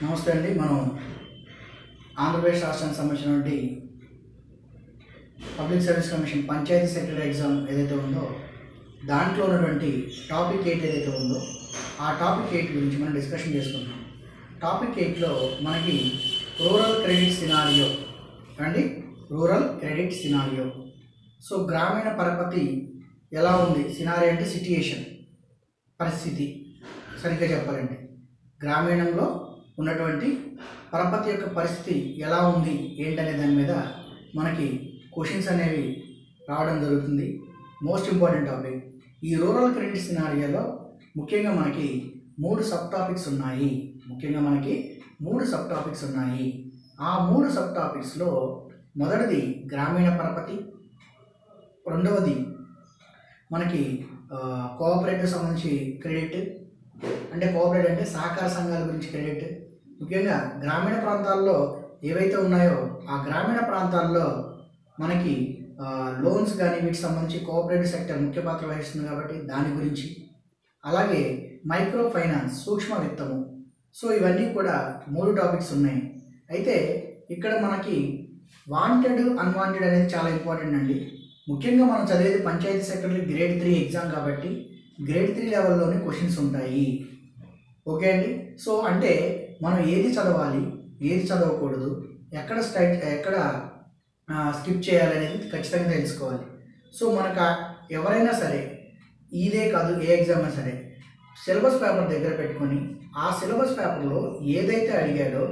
నమస్తే అండి. మనం ఆంధ్రప్రదేశ్ రాష్ట్రానికి సంబంధించినటువంటి public service commission panchayat secretary exam ఏదైతే ఉందో దాంట్లో ఉన్నటువంటి టాపిక్ 8 ఏదైతే ఉందో ఆ టాపిక్ 8 గురించి మనం డిస్కషన్ చేసుకుంటాం. టాపిక్ 8లో మనకి రూరల్ క్రెడిట్ సినారియో అండి, రూరల్ క్రెడిట్ సినారియో. సో గ్రామీణ పరపతి ఎలా ఉంది? సినారియో అంటే సిట్యుయేషన్, పరిస్థితి. సరిగ్గా చెప్పాలంటే గ్రామీణంలో ఉన్నటువంటి పరపతి యొక్క పరిస్థితి ఎలా ఉంది ఏంటనే దాని మీద మనకి క్వశ్చన్స్ అనేవి రావడం జరుగుతుంది. Most important topic. ఈ రూరల్ క్రెడిట్ సినారియోలో ముఖ్యంగా మనకి 3 సబ్ టాపిక్స్ ఉన్నాయి. ఆ 3 సబ్ టాపిక్స్లో మొదటిది గ్రామీణ పరపతి, రెండవది మనకి కోఆపరేటివ్ సంబంధించి క్రెడిట్, అంటే కోఆపరేటివ్ అంటే సహకార సంఘాల గురించి క్రెడిట్. ముఖ్యంగా గ్రామీణ ప్రాంతాల్లో ఏవైతే ఉన్నాయో ఆ గ్రామీణ ప్రాంతాల్లో మనకి లోన్స్ కానీ వీటికి సంబంధించి కోఆపరేటివ్ సెక్టర్ ముఖ్య పాత్ర వహిస్తుంది కాబట్టి దాని గురించి, అలాగే మైక్రో ఫైనాన్స్, సూక్ష్మ విత్తము. సో ఇవన్నీ కూడా 3 టాపిక్స్ ఉన్నాయి. అయితే ఇక్కడ మనకి వాంటెడ్ అన్వాంటెడ్ అనేది చాలా ఇంపార్టెంట్ అండి. ముఖ్యంగా మనం చదివేది పంచాయతీ సెక్రటరీ గ్రేడ్ 3 ఎగ్జామ్ కాబట్టి గ్రేడ్ 3 లెవెల్లోనే క్వశ్చన్స్ ఉంటాయి. ఓకే అండి. సో అంటే మనం ఏది చదవాలి, ఏది చదవకూడదు, ఎక్కడ స్కిప్ చేయాలి అనేది ఖచ్చితంగా తెలుసుకోవాలి. సో మనకు ఎవరైనా సరే ఇదే కాదు ఏ ఎగ్జామ్ అయినా సరే సిలబస్ పేపర్ దగ్గర పెట్టుకొని ఆ సిలబస్ పేపర్లో ఏదైతే అడిగాడో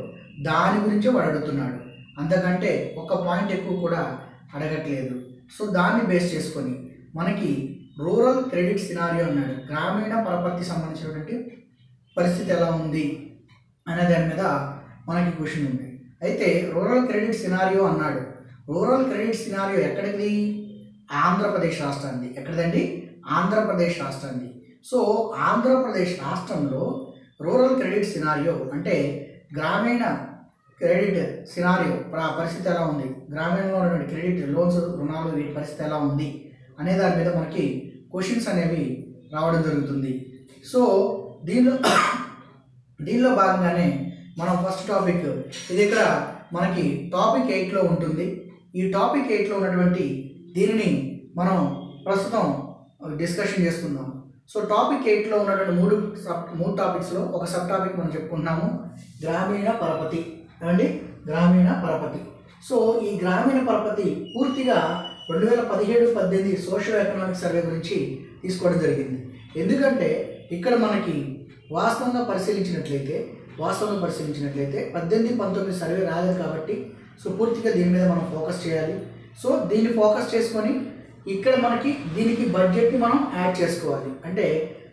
దాని గురించే వాడు అడుగుతున్నాడు, అంతకంటే ఒక పాయింట్ ఎక్కువ కూడా అడగట్లేదు. సో దాన్ని బేస్ చేసుకొని మనకి రూరల్ క్రెడిట్ సినారియో అన్నాడు, గ్రామీణ పరపతి సంబంధించినటువంటి పరిస్థితి ఎలా ఉంది అనే దాని మీద మనకి క్వశ్చన్ ఉంది. అయితే రూరల్ క్రెడిట్ సినారియో అన్నాడు. రూరల్ క్రెడిట్ సినారియో ఎక్కడిది? ఆంధ్రప్రదేశ్ రాష్ట్రానికి. ఎక్కడిదండి? ఆంధ్రప్రదేశ్ రాష్ట్రానికి. సో ఆంధ్రప్రదేశ్ రాష్ట్రంలో రూరల్ క్రెడిట్ సినారియో అంటే గ్రామీణ క్రెడిట్ సినారియో పరిస్థితి ఎలా ఉంది, గ్రామీణంలో ఉన్నటువంటి క్రెడిట్ లోన్స్, రుణాలు వీటి పరిస్థితి ఎలా ఉంది అనే దాని మీద మనకి క్వశ్చన్స్ అనేవి రావడం జరుగుతుంది. సో దీనిలో భాగంగానే మనం ఫస్ట్ టాపిక్ ఇది ఇక్కడ మనకి టాపిక్ 8లో ఉంటుంది. ఈ టాపిక్ 8లో ఉన్నటువంటి దీనిని మనం ప్రస్తుతం డిస్కషన్ చేసుకుందాం. సో టాపిక్ 8లో ఉన్నటువంటి మూడు టాపిక్స్లో ఒక సబ్ టాపిక్ మనం చెప్పుకుంటున్నాము, గ్రామీణ పరపతి అండి, గ్రామీణ పరపతి. సో ఈ గ్రామీణ పరపతి పూర్తిగా 2017-18 సోషల్ ఎకనామిక్ సర్వే గురించి తీసుకోవడం జరిగింది. ఎందుకంటే ఇక్కడ మనకి వాస్తవంగా పరిశీలించినట్లయితే 18-19 సర్వే రాలేదు కాబట్టి సో పూర్తిగా దీని మీద మనం ఫోకస్ చేయాలి. సో దీన్ని ఫోకస్ చేసుకొని ఇక్కడ మనకి దీనికి బడ్జెట్ని మనం యాడ్ చేసుకోవాలి. అంటే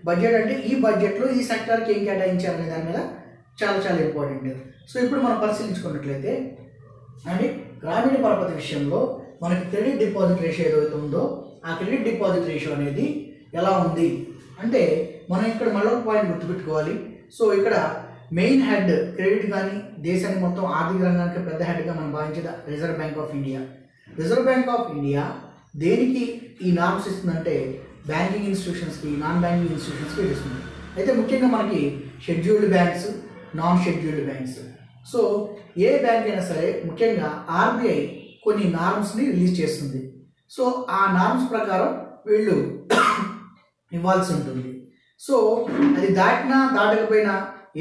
బడ్జెట్ అంటే ఈ బడ్జెట్లో ఈ సెక్టార్కి ఏం కేటాయించాలనే దాని మీద చాలా చాలా ఇంపార్టెంట్. సో ఇప్పుడు మనం పరిశీలించుకున్నట్లయితే అండి గ్రామీణ పరపతి విషయంలో మనకి క్రెడిట్ డిపాజిట్ రేషియో ఏదైతే ఉందో ఆ క్రెడిట్ డిపాజిట్ రేషియో అనేది ఎలా ఉంది అంటే మనం ఇక్కడ మరొక పాయింట్ గుర్తుపెట్టుకోవాలి. సో ఇక్కడ మెయిన్ హెడ్ క్రెడిట్ కానీ దేశానికి మొత్తం ఆర్థిక రంగానికి పెద్ద హెడ్గా మనం భావించేది Reserve Bank of India. Reserve Bank of India దేనికి ఈ నార్మ్స్ ఇస్తుందంటే బ్యాంకింగ్ ఇన్స్టిట్యూషన్స్కి, నాన్ బ్యాంకింగ్ ఇన్స్టిట్యూషన్స్కి ఇస్తుంది. అయితే ముఖ్యంగా మనకి scheduled banks, non scheduled banks. So ఏ బ్యాంక్ అయినా సరే ముఖ్యంగా ఆర్బీఐ కొన్ని నార్మ్స్ని రిలీజ్ చేస్తుంది. సో ఆ నార్మ్స్ ప్రకారం వీళ్ళు ఇవ్వాల్సి ఉంటుంది. సో అది దాటకపోయినా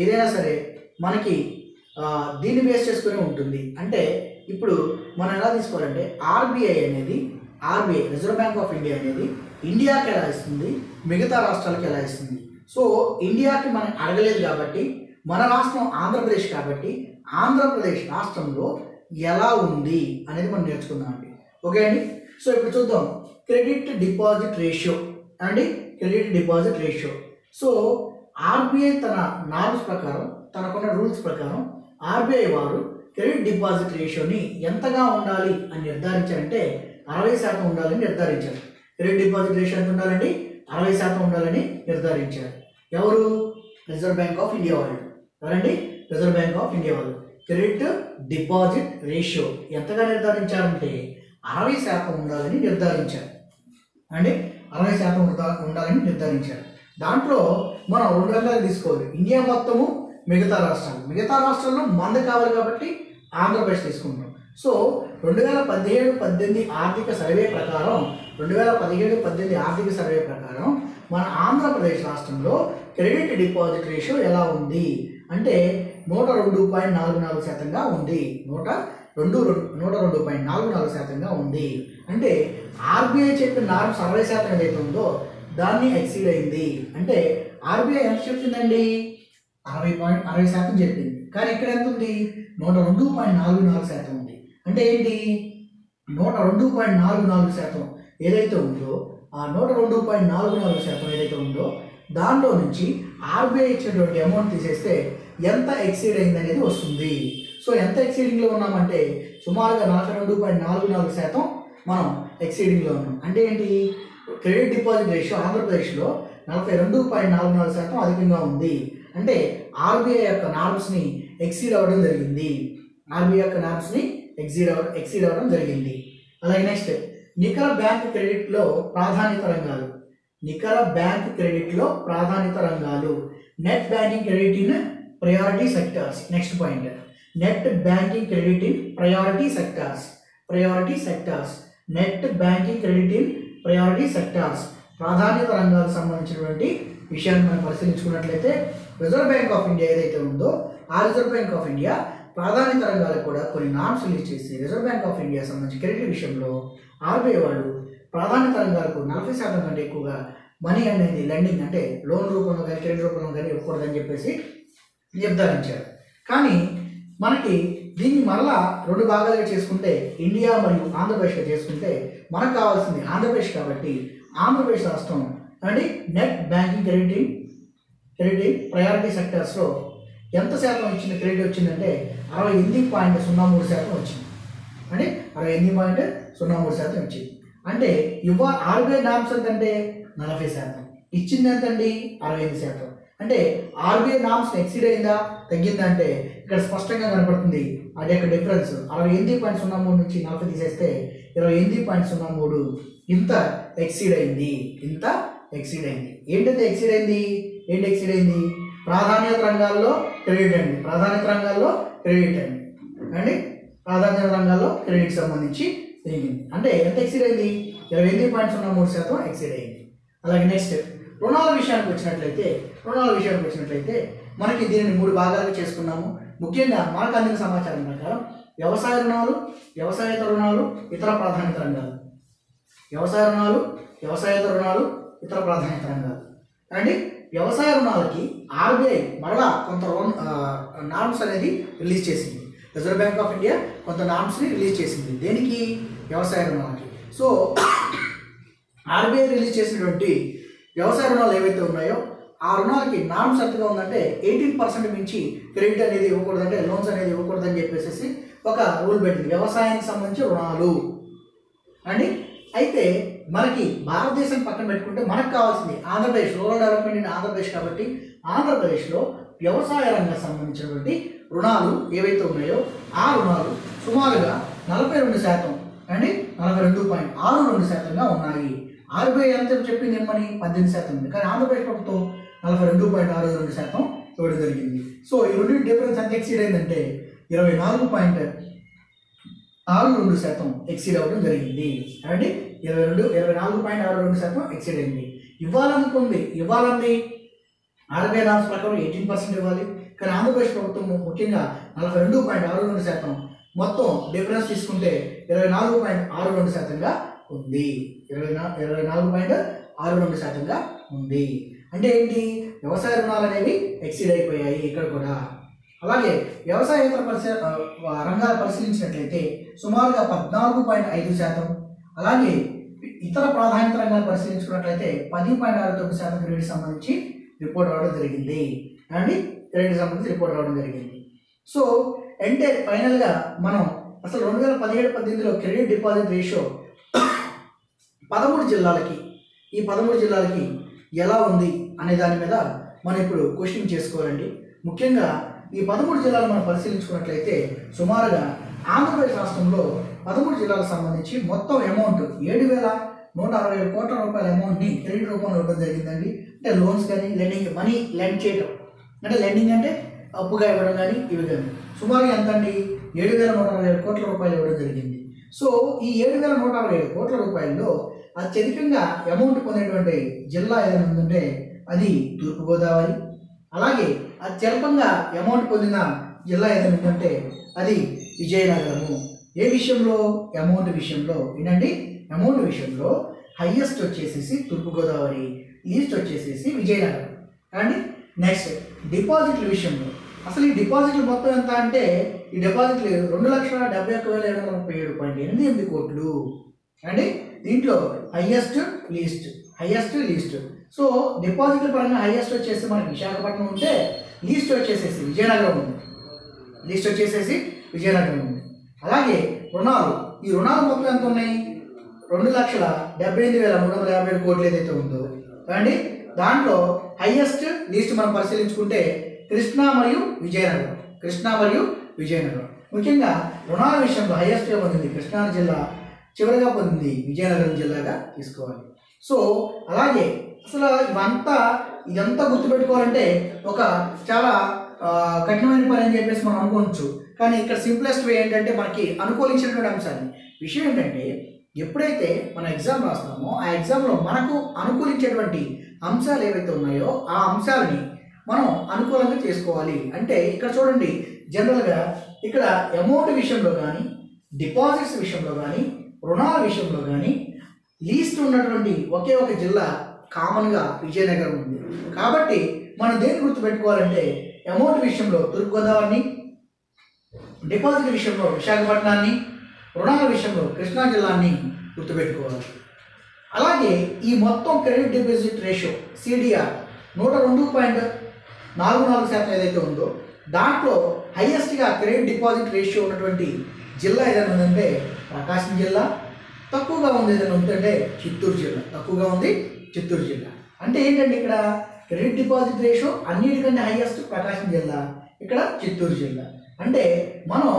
ఏదైనా సరే మనకి దీన్ని బేస్ చేసుకునే ఉంటుంది. అంటే ఇప్పుడు మనం ఎలా తీసుకోవాలంటే RBI reserve Bank of India అనేది ఇండియాకి ఎలా ఇస్తుంది, మిగతా రాష్ట్రాలకు ఎలా ఇస్తుంది. సో ఇండియాకి మనం అడగలేదు కాబట్టి మన రాష్ట్రం ఆంధ్రప్రదేశ్ కాబట్టి ఆంధ్రప్రదేశ్ రాష్ట్రంలో ఎలా ఉంది అనేది మనం నేర్చుకుందామండి. ఓకే అండి. సో ఇప్పుడు చూద్దాం క్రెడిట్ డిపాజిట్ రేషియో అండి, credit deposit ratio. So RBI తన నార్మ్స్ ప్రకారం, తనకున్న రూల్స్ ప్రకారం ఆర్బీఐ వారు క్రెడిట్ డిపాజిట్ రేషియోని ఎంతగా ఉండాలి అని నిర్ధారించారంటే 60% ఉండాలని నిర్ధారించారు. క్రెడిట్ డిపాజిట్ రేషియో ఎంత ఉండాలండి? 60% ఉండాలని నిర్ధారించారు. ఎవరు? రిజర్వ్ బ్యాంక్ ఆఫ్ ఇండియా వాళ్ళు. ఎవరండి? రిజర్వ్ బ్యాంక్ ఆఫ్ ఇండియా వాళ్ళు. క్రెడిట్ డిపాజిట్ రేషియో ఎంతగా నిర్ధారించారంటే 60% ఉండాలని నిర్ధారించారు అండి, 60% ఉండాలని నిర్ధారించారు. దాంట్లో మనం 2 రకాలు తీసుకోవాలి. ఇండియా మొత్తము మిగతా రాష్ట్రాల్లో మంద కావాలి కాబట్టి ఆంధ్రప్రదేశ్ తీసుకుంటాం. సో 2017-18 ఆర్థిక సర్వే ప్రకారం మన ఆంధ్రప్రదేశ్ రాష్ట్రంలో క్రెడిట్ డిపాజిట్ రేషియో ఎలా ఉంది అంటే 102.44%గా ఉంది. 102.44%గా ఉంది. అంటే ఆర్బీఐ చెప్పిన నార్మ్ 60% ఏదైతే ఉందో దాన్ని ఎక్సీడ్ అయింది. అంటే ఆర్బీఐ ఎంత చెప్పిందండి? 60% చెప్పింది. కానీ ఇక్కడ ఎంత ఉంది? 102.44% ఉంది. అంటే ఏంటి? 102.44% ఏదైతే ఉందో ఆ 102.44% ఏదైతే ఉందో దానిలో నుంచి ఆర్బీఐ ఇచ్చినటువంటి అమౌంట్ తీసేస్తే ఎంత ఎక్సీడ్ అయింది అనేది వస్తుంది. సో ఎంత ఎక్సీడింగ్లో ఉన్నామంటే సుమారుగా 42.44% మనం ఎక్సీడింగ్లో ఉన్నాం. అంటే ఏంటి? క్రెడిట్ డిపాజిట్ రేషియో ఆంధ్రప్రదేశ్లో 42.44% అధికంగా ఉంది. అంటే ఆర్బీఐ యొక్క నార్మ్స్ని ఎక్సీడ్ అవ్వడం జరిగింది. ఎక్సీడ్ అవ్వడం జరిగింది. అలాగే నెక్స్ట్ నికర బ్యాంక్ క్రెడిట్లో ప్రాధాన్యత రంగాలు net banking credit in priority sectors. Next point net banking credit in priority sectors. ప్రాధాన్యత రంగాలకు సంబంధించినటువంటి విషయాన్ని మనం పరిశీలించుకున్నట్లయితే రిజర్వ్ బ్యాంక్ ఆఫ్ ఇండియా ఏదైతే ఉందో ఆ రిజర్వ్ బ్యాంక్ ఆఫ్ ఇండియా ప్రాధాన్యత రంగాలకు కూడా కొన్ని నామ్స్ రిలీజ్ చేసి రిజర్వ్ బ్యాంక్ ఆఫ్ ఇండియా సంబంధించి క్రెడిట్ విషయంలో ఆర్బీఐ వాళ్ళు ప్రాధాన్యత రంగాలకు 40% కంటే ఎక్కువగా మనీ అనేది లెండింగ్ అంటే లోన్ రూపంలో కానీ క్రెడిట్ రూపంలో కానీ ఇవ్వకూడదని చెప్పేసి నిర్ధారించారు. కానీ మనకి దీన్ని మరలా 2 భాగాలుగా చేసుకుంటే ఇండియా మరియు ఆంధ్రప్రదేశ్గా చేసుకుంటే మనకు కావాల్సింది ఆంధ్రప్రదేశ్ కాబట్టి ఆంధ్రప్రదేశ్ రాష్ట్రం అంటే నెట్ బ్యాంకింగ్ క్రెడిట్ ప్రయారిటీ సెక్టర్స్లో ఎంత శాతం ఇచ్చిన క్రెడిట్ వచ్చిందంటే 68.03% వచ్చింది. అంటే 68.03% వచ్చింది. అంటే ఆర్బీఐ నామ్స్ ఎంతంటే 40%, ఇచ్చింది ఎంతండి 65%. అంటే ఆర్బీఐ నామ్స్ ఎక్సీడ్ అయిందా తగ్గిందా అంటే ఇక్కడ స్పష్టంగా కనపడుతుంది. అది యొక్క డిఫరెన్స్ 68.03 నుంచి 40 తీసేస్తే 28.03 ఇంత ఎక్సీడ్ అయింది. ఏంటంటే ఎక్సీడ్ అయింది? ప్రాధాన్యత రంగాల్లో క్రెడిట్ అండి. ప్రాధాన్యత రంగాల్లో క్రెడిట్ సంబంధించి పెరిగింది. అంటే ఎంత ఎక్సీడ్ అయింది? 28.03% ఎక్సీడ్ అయింది. అలాగే నెక్స్ట్ రుణాల విషయానికి వచ్చినట్లయితే మనకి దీనిని 3 భాగాలుగా చేసుకున్నాము. ముఖ్యంగా మనకు అందిన సమాచారం ప్రకారం వ్యవసాయ రుణాలు, వ్యవసాయేతర రుణాలు, ఇతర ప్రాధాన్యత రంగాలు. అంటే వ్యవసాయ రుణాలకి ఆర్బీఐ మరలా కొంత నార్మ్స్ అనేది రిలీజ్ చేసింది. రిజర్వ్ బ్యాంక్ ఆఫ్ ఇండియా కొంత నార్మ్స్ని రిలీజ్ చేసింది. దేనికి? వ్యవసాయ రుణాలకి. సో ఆర్బీఐ రిలీజ్ చేసినటువంటి వ్యవసాయ రుణాలు ఏవైతే ఉన్నాయో ఆ రుణాలకి నార్మ్స్ ఎంతగా ఉందంటే 18% మించి క్రెడిట్ అనేది ఇవ్వకూడదంటే లోన్స్ అనేది ఇవ్వకూడదని చెప్పేసి ఒక రూల్ పెట్టింది వ్యవసాయానికి సంబంధించి రుణాలు అండి. అయితే మనకి భారతదేశం పక్కన పెట్టుకుంటే మనకు కావాల్సింది Andhra Pradesh, rural development in Andhra Pradesh కాబట్టి ఆంధ్రప్రదేశ్లో వ్యవసాయ రంగం సంబంధించినటువంటి రుణాలు ఏవైతే ఉన్నాయో ఆ రుణాలు సుమారుగా 42% అండి 42.62%గా ఉన్నాయి. ఆర్బీఐ ఎంత చెప్పింది ఏమని 18% ఉంది. కానీ ఆంధ్రప్రదేశ్ ప్రభుత్వం 42.62% ఇవ్వడం జరిగింది. సో ఈ రెండు డిఫరెన్స్ ఎంత ఎక్సీడ్ అయిందంటే 24.62% ఎక్సీడ్ అవ్వడం జరిగింది. అంటే 24.62% ఎక్సీడ్ అయింది. ఇవ్వాలంది ఆర్బీఐ నామ్స్ ప్రకారం 18% ఇవ్వాలి. కానీ ఆంధ్రప్రదేశ్ ప్రభుత్వం ముఖ్యంగా 42.62% మొత్తం డిఫరెన్స్ తీసుకుంటే 24.62%గా ఉంది. 24.62%గా ఉంది. అంటే ఏంటి? వ్యవసాయ రుణాలు అనేవి ఎక్సీడ్ అయిపోయాయి ఇక్కడ కూడా. అలాగే వ్యవసాయేతర రంగాలు పరిశీలించినట్లయితే సుమారుగా 14.5%, అలాగే ఇతర ప్రాధాన్యత రంగాలు పరిశీలించుకున్నట్లయితే 10.69% క్రెడిట్ సంబంధించి రిపోర్ట్ రావడం జరిగింది. సో అంటే ఫైనల్గా మనం అసలు 2017-18లో క్రెడిట్ డిపాజిట్ రేషియో 13 జిల్లాలకి ఎలా ఉంది అనే దాని మీద మనం ఇప్పుడు క్వశ్చన్ చేసుకోవాలండి. ముఖ్యంగా ఈ 13 జిల్లాలు మనం పరిశీలించుకున్నట్లయితే సుమారుగా ఆంధ్రప్రదేశ్ రాష్ట్రంలో 13 జిల్లాలకు సంబంధించి మొత్తం అమౌంట్ 7,160 కోట్ల రూపాయల అమౌంట్ని క్రెడిట్ రూపంలో ఇవ్వడం జరిగిందండి. అంటే లోన్స్ కానీ మనీ లెండ్ చేయటం, అంటే లెండింగ్ అంటే అప్పుగా ఇవ్వడం కానీ ఇవి కానీ సుమారు ఎంత అండి 7,127 కోట్ల రూపాయలు ఇవ్వడం జరిగింది. సో ఈ 7,127 కోట్ల రూపాయల్లో అత్యధికంగా అమౌంట్ పొందేటువంటి జిల్లా ఏదైనా ఉందంటే అది తూర్పుగోదావరి. అలాగే అత్యల్పంగా అమౌంట్ పొందిన జిల్లా ఏదైనా ఉందంటే అది విజయనగరము. ఏ విషయంలో? అమౌంట్ విషయంలో. ఏంటండి? అమౌంట్ విషయంలో హైయెస్ట్ వచ్చేసేసి తూర్పుగోదావరి, లీస్ట్ వచ్చేసేసి విజయనగరం. అండి నెక్స్ట్ డిపాజిట్ల విషయంలో అసలు ఈ డిపాజిట్లు మొత్తం ఎంత అంటే ఈ డిపాజిట్లు 2,71,737.88 కోట్లు అండి. దీంట్లో హైయెస్ట్ లీస్ట్. సో డిపాజిట్ల పరంగా హైయెస్ట్ వచ్చేసి మనకి విశాఖపట్నం ఉంటే లీస్ట్ వచ్చేసేసి విజయనగరం ఉంది. అలాగే రుణాలు, ఈ రుణాలు మొత్తం ఎంత ఉన్నాయి? 2,78,357 కోట్లు ఏదైతే ఉందో అండి. దాంట్లో హైయెస్ట్ లీస్ట్ మనం పరిశీలించుకుంటే కృష్ణా మరియు విజయనగరం. ముఖ్యంగా రుణాల విషయంలో హైయెస్ట్గా పొందింది కృష్ణా జిల్లా, చివరిగా పొందింది విజయనగరం జిల్లాగా తీసుకోవాలి. సో అలాగే అసలు ఇదంతా గుర్తుపెట్టుకోవాలంటే ఒక చాలా కఠినమైన పని అని చెప్పేసి మనం అనుకోవచ్చు. కానీ ఇక్కడ సింప్లెస్ట్ వే ఏంటంటే మనకి అనుకూలించినటువంటి అంశాన్ని. విషయం ఏంటంటే ఎప్పుడైతే మనం ఎగ్జామ్ రాస్తామో ఆ ఎగ్జామ్లో మనకు అనుకూలించేటువంటి అంశాలు ఏవైతే ఉన్నాయో ఆ అంశాలని మనం అనుకూలంగా చేసుకోవాలి. అంటే ఇక్కడ చూడండి, జనరల్గా ఇక్కడ అమౌంట్ విషయంలో కానీ, డిపాజిట్స్ విషయంలో కానీ, రుణాల విషయంలో కానీ లీస్ట్ ఉన్నటువంటి ఒకే ఒక జిల్లా కామన్గా విజయనగరం ఉంది. కాబట్టి మనం దేన్ని గుర్తుపెట్టుకోవాలంటే అమౌంట్ విషయంలో తూర్పుగోదావరిని, డిపాజిట్ విషయంలో విశాఖపట్నాన్ని, రుణాల విషయంలో కృష్ణా జిల్లాని గుర్తుపెట్టుకోవాలి. అలాగే ఈ మొత్తం క్రెడిట్ డిపాజిట్ రేషియో CDR 102.44% ఏదైతే ఉందో దాంట్లో హైయెస్ట్గా క్రెడిట్ డిపాజిట్ రేషియో ఉన్నటువంటి జిల్లా ఏదైనా ఉందంటే ప్రకాశం జిల్లా. తక్కువగా ఉంది ఏదైనా ఉందంటే చిత్తూరు జిల్లా. అంటే ఏంటంటే ఇక్కడ క్రెడిట్ డిపాజిట్ రేషియో అన్నిటికంటే హైయెస్ట్ ప్రకాశం జిల్లా, ఇక్కడ చిత్తూరు జిల్లా. అంటే మనం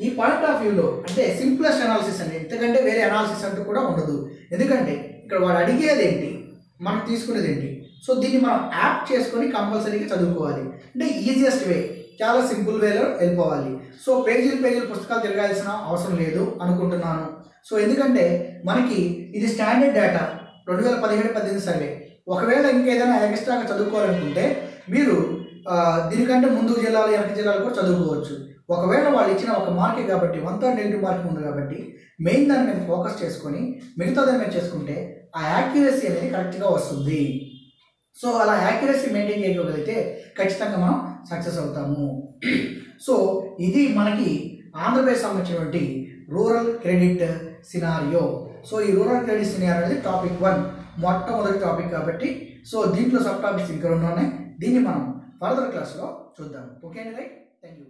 ఈ పాయింట్ ఆఫ్ వ్యూలో అంటే సింప్లెస్ట్ అనాలిసిస్ అండి, ఎందుకంటే వేరే అనాలిసిస్ అంటూ కూడా ఉండదు. ఎందుకంటే ఇక్కడ వాడు అడిగేది ఏంటి, మనం తీసుకునేది ఏంటి. సో దీన్ని మనం యాప్ చేసుకొని కంపల్సరీగా చదువుకోవాలి. అంటే ఈజియెస్ట్ వే, చాలా సింపుల్ వేలో వెళ్ళిపోవాలి. సో పేజీలు పుస్తకాలు తిరగాల్సిన అవసరం లేదు అనుకుంటున్నాను. సో ఎందుకంటే మనకి ఇది స్టాండర్డ్ డేటా 2017-18 సర్వే. ఒకవేళ ఇంకేదైనా ఎక్స్ట్రాగా చదువుకోవాలనుకుంటే మీరు దీనికంటే ముందు జిల్లాలు, వెనక జిల్లాలు కూడా చదువుకోవచ్చు. ఒకవేళ వాళ్ళు ఇచ్చిన ఒక మార్కే కాబట్టి 1/3 నెగిటివ్ మార్కింగ్ ఉంది కాబట్టి మెయిన్ దాని మీద ఫోకస్ చేసుకొని మిగతా దాని మీద చేసుకుంటే ఆ యాక్యురసీ అనేది కరెక్ట్గా వస్తుంది. సో అలా యాక్యురసీ మెయింటైన్ చేయగలిగితే ఖచ్చితంగా మనం సక్సెస్ అవుతాము. సో ఇది మనకి ఆంధ్రప్రదేశ్ సంబంధించినటువంటి రూరల్ క్రెడిట్ సినారియో. సో ఈ రూరల్ క్రెడిట్ సినారియో అనేది టాపిక్ 1, మొట్టమొదటి టాపిక్ కాబట్టి. సో దీంట్లో సబ్ టాపిక్స్ ఇంకా 2 ఉన్నాయి. దీన్ని మనం ఫర్దర్ క్లాస్లో చూద్దాం. ఓకే అండి, రైట్? Thank you.